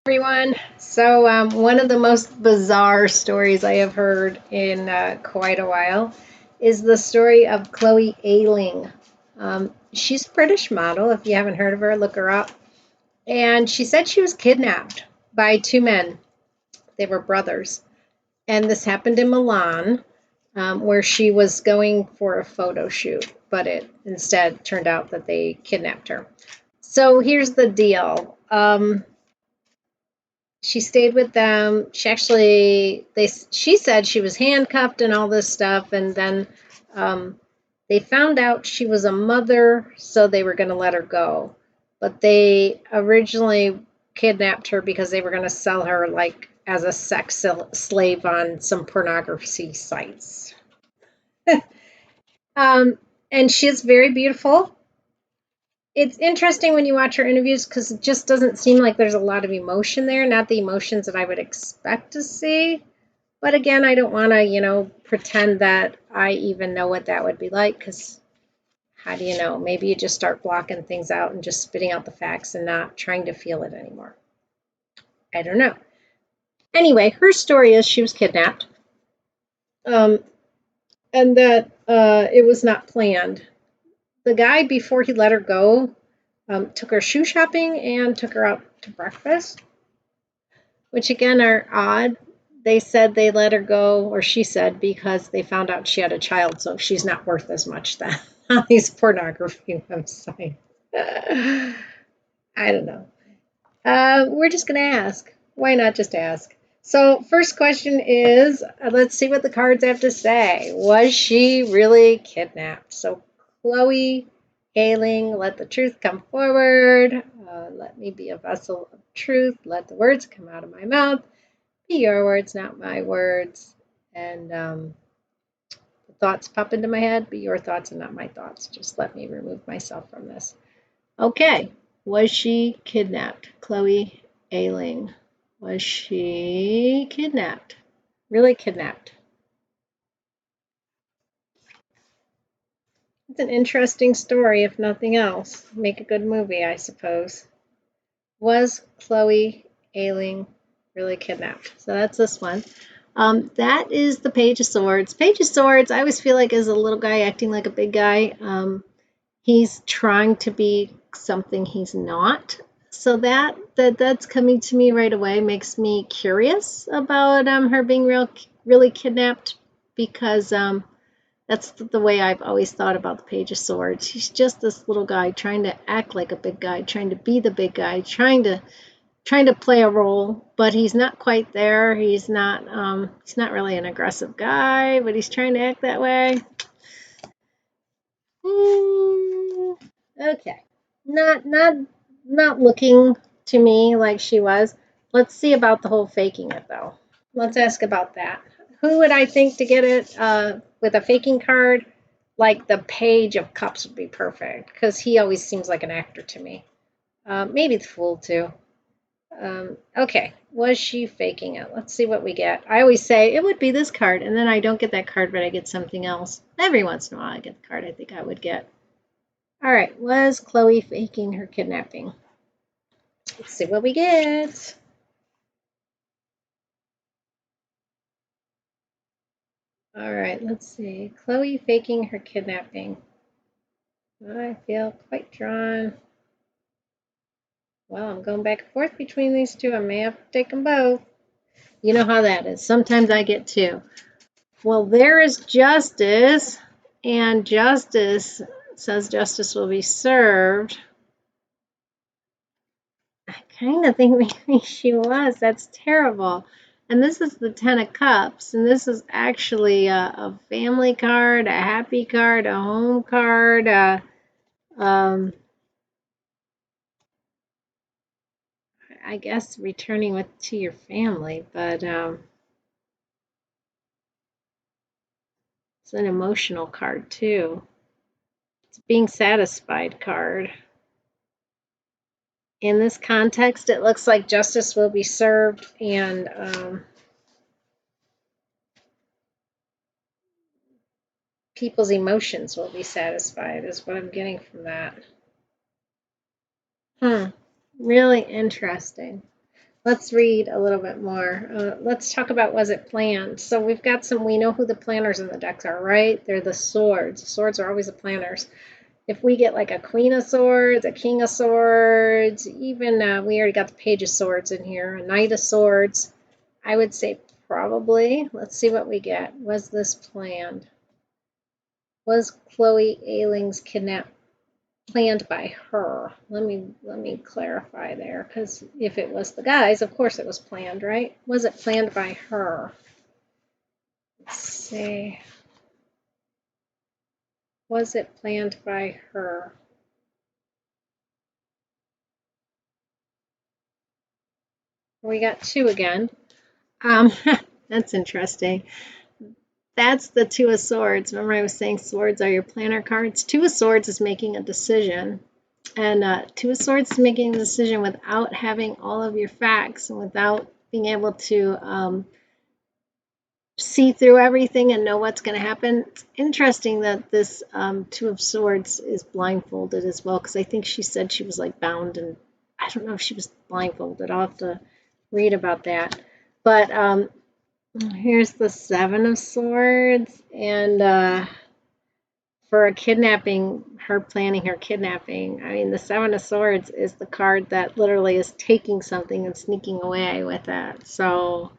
Everyone. One of the most bizarre stories I have heard in quite a while is the story of Chloe Ayling. She's a British model. If you haven't heard of her, look her up. And she said she was kidnapped by two men. They were brothers. And this happened in Milan, where she was going for a photo shoot, but it instead turned out that they kidnapped her. So here's the deal. She stayed with them. She said she was handcuffed and all this stuff, and then they found out she was a mother, so they were going to let her go. But they originally kidnapped her because they were going to sell her like as a slave on some pornography sites. And she's very beautiful. It's interesting when you watch her interviews because it just doesn't seem like there's a lot of emotion there, not the emotions that I would expect to see. But again, I don't want to, pretend that I even know what that would be like because how do you know? Maybe you just start blocking things out and just spitting out the facts and not trying to feel it anymore. I don't know. Anyway, her story is she was kidnapped, um, and that it was not planned. The guy, before he let her go, took her shoe shopping and took her out to breakfast, which again are odd. They said they let her go, or she said, because they found out she had a child, so she's not worth as much then on these pornography websites. I don't know. We're just going to ask. Why not just ask? So, first question is let's see what the cards have to say. Was she really kidnapped? So, Chloe Ayling, let the truth come forward. Let me be a vessel of truth. Let the words come out of my mouth. Be your words, not my words. And the thoughts pop into my head. Be your thoughts and not my thoughts. Just let me remove myself from this. Okay. Was she kidnapped? Chloe Ayling. Was she kidnapped? Really kidnapped? It's an interesting story, if nothing else. Make a good movie, I suppose. Was Chloe Ayling really kidnapped? So that's this one. That is the Page of Swords. Page of Swords, I always feel like is a little guy acting like a big guy. He's trying to be something he's not. So that's coming to me right away makes me curious about her being really kidnapped because that's the way I've always thought about the Page of Swords. He's just this little guy trying to act like a big guy, trying to be the big guy, trying to play a role, but he's not quite there. He's not really an aggressive guy, but he's trying to act that way. Hmm, okay. Not looking to me like she was. Let's see about the whole faking it though. Let's ask about that. Who would I think to get it with a faking card? Like the Page of Cups would be perfect because he always seems like an actor to me. Maybe the Fool too. Okay, was she faking it? Let's see what we get. I always say it would be this card, and then I don't get that card, but I get something else. Every once in a while, I get the card I think I would get. All right, was Chloe faking her kidnapping? Let's see what we get. All right, let's see. Chloe faking her kidnapping. I feel quite drawn. Well, I'm going back and forth between these two. I may have to take them both. You know how that is. Sometimes I get two. Well, there is justice, and justice says justice will be served. I kind of think maybe she was. That's terrible. And this is the Ten of Cups, and this is actually a family card, a happy card, a home card. Um, I guess returning with to your family, but it's an emotional card too. It's a being satisfied card. In this context, it looks like justice will be served and people's emotions will be satisfied, is what I'm getting from that. Hmm, really interesting. Let's read a little bit more. Let's talk about was it planned? So we've got some, we know who the planners in the decks are, right? They're the swords. Swords are always the planners. If we get like a queen of swords, a king of swords, even we already got the page of swords in here, a knight of swords, I would say probably. Let's see what we get. Was this planned? Was Chloe Ayling's kidnap planned by her? Let me clarify there, because if it was the guys, of course it was planned, right? Was it planned by her? Let's see. Was it planned by her? We got two again. Um, that's interesting. That's the Two of Swords. Remember, I was saying swords are your planner cards. Two of Swords is making a decision. And Two of Swords is making a decision without having all of your facts and without being able to see through everything and know what's going to happen. It's interesting that this Two of Swords is blindfolded as well, because I think she said she was like bound, and I don't know if she was blindfolded. I'll have to read about that. But here's the Seven of Swords, and for a kidnapping, her planning her kidnapping. I mean, the Seven of Swords is the card that literally is taking something and sneaking away with it. So,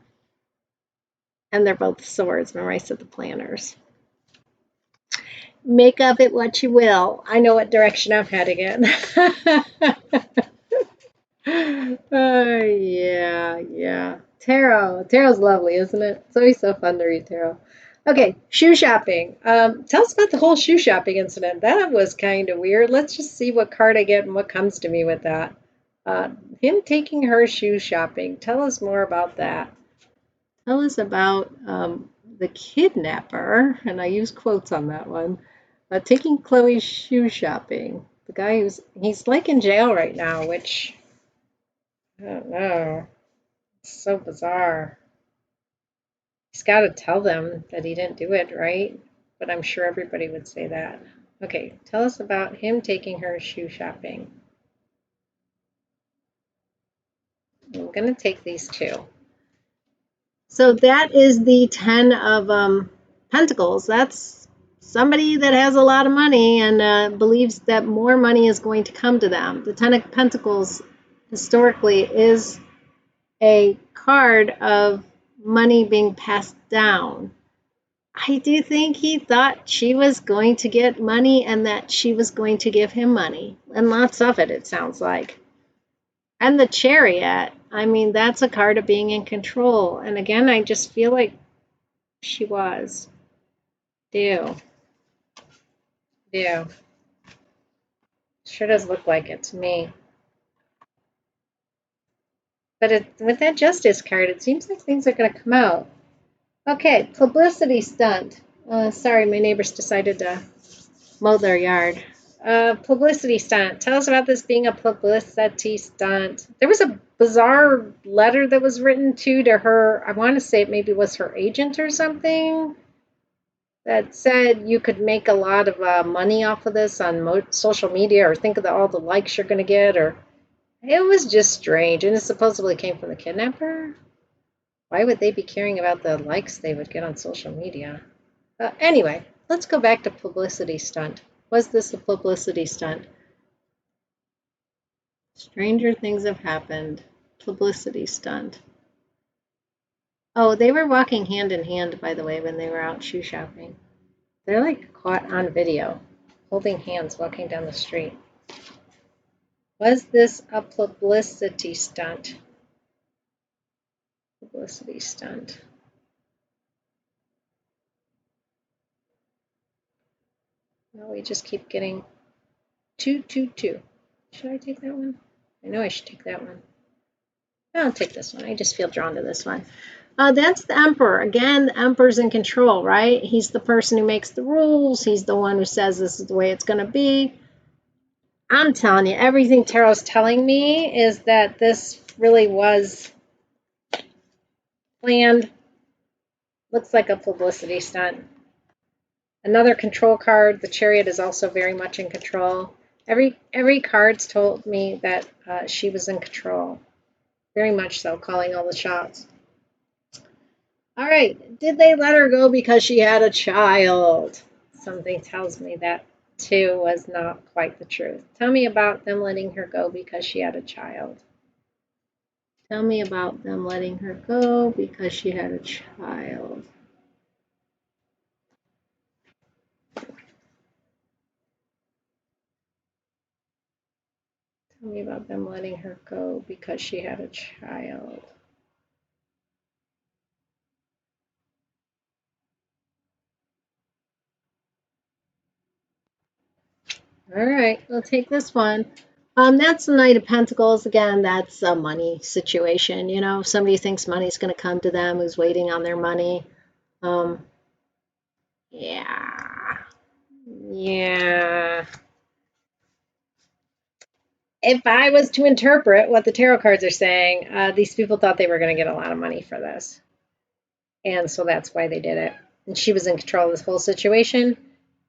and they're both swords. Remember, I said the planners. Make of it what you will. I know what direction I'm heading in. Yeah. Tarot's lovely, isn't it? It's always so fun to read tarot. Okay, shoe shopping. Tell us about the whole shoe shopping incident. That was kind of weird. Let's just see what card I get and what comes to me with that. Uh, Him taking her shoe shopping. Tell us more about that. Tell us about the kidnapper, and I use quotes on that one, taking Chloe's shoe shopping. The guy he's like in jail right now, which I don't know. It's so bizarre. He's got to tell them that he didn't do it, right? But I'm sure everybody would say that. Okay, tell us about him taking her shoe shopping. I'm going to take these two. So that is the Ten of Pentacles. That's somebody that has a lot of money and believes that more money is going to come to them. The Ten of Pentacles historically is a card of money being passed down. I do think he thought she was going to get money and that she was going to give him money. And lots of it, it sounds like. And the Chariot, I mean, that's a card of being in control. And again, I just feel like she was. Do. Do. Sure does look like it to me. But with that Justice card, it seems like things are going to come out. Okay, publicity stunt. Sorry, my neighbors decided to mow their yard. Publicity stunt. Tell us about this being a publicity stunt. There was a bizarre letter that was written to her. I want to say it maybe was her agent or something, that said you could make a lot of money off of this on social media, or think of all the likes you're going to get, or it was just strange. And it supposedly came from the kidnapper. Why would they be caring about the likes they would get on social media? Anyway, let's go back to publicity stunt. Was this a publicity stunt? Stranger things have happened. Publicity stunt. Oh, they were walking hand in hand, by the way, when they were out shoe shopping. They're like caught on video, holding hands walking down the street. Was this a publicity stunt? Publicity stunt. No, we just keep getting 222. Should I take that one? I know I should take that one. I'll take this one. I just feel drawn to this one. That's the Emperor. Again, the Emperor's in control, right? He's the person who makes the rules. He's the one who says this is the way it's going to be. I'm telling you, everything Tarot's telling me is that this really was planned. Looks like a publicity stunt. Another control card. The Chariot is also very much in control. Every card's told me that she was in control. Very much so, calling all the shots. All right. Did they let her go because she had a child? Something tells me that too was not quite the truth. Tell me about them letting her go because she had a child. Tell me about them letting her go because she had a child. Tell me about them letting her go because she had a child. All right, we'll take this one. That's the Knight of Pentacles. Again, that's a money situation. You know, if somebody thinks money's going to come to them who's waiting on their money. Um, yeah. Yeah. If I was to interpret what the tarot cards are saying, these people thought they were going to get a lot of money for this. And so that's why they did it. And she was in control of this whole situation.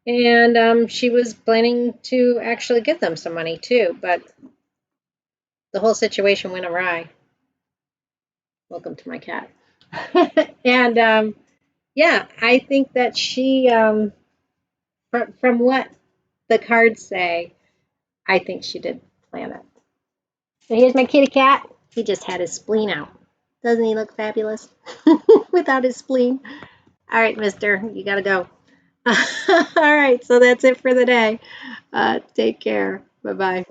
And she was planning to actually give them some money too. But the whole situation went awry. Welcome to my cat. And yeah, I think that she, from what the cards say, I think she did plan it. So here's my kitty cat. He just had his spleen out. Doesn't he look fabulous without his spleen? All right, mister, you got to go. All right, so that's it for the day. Take care. Bye bye.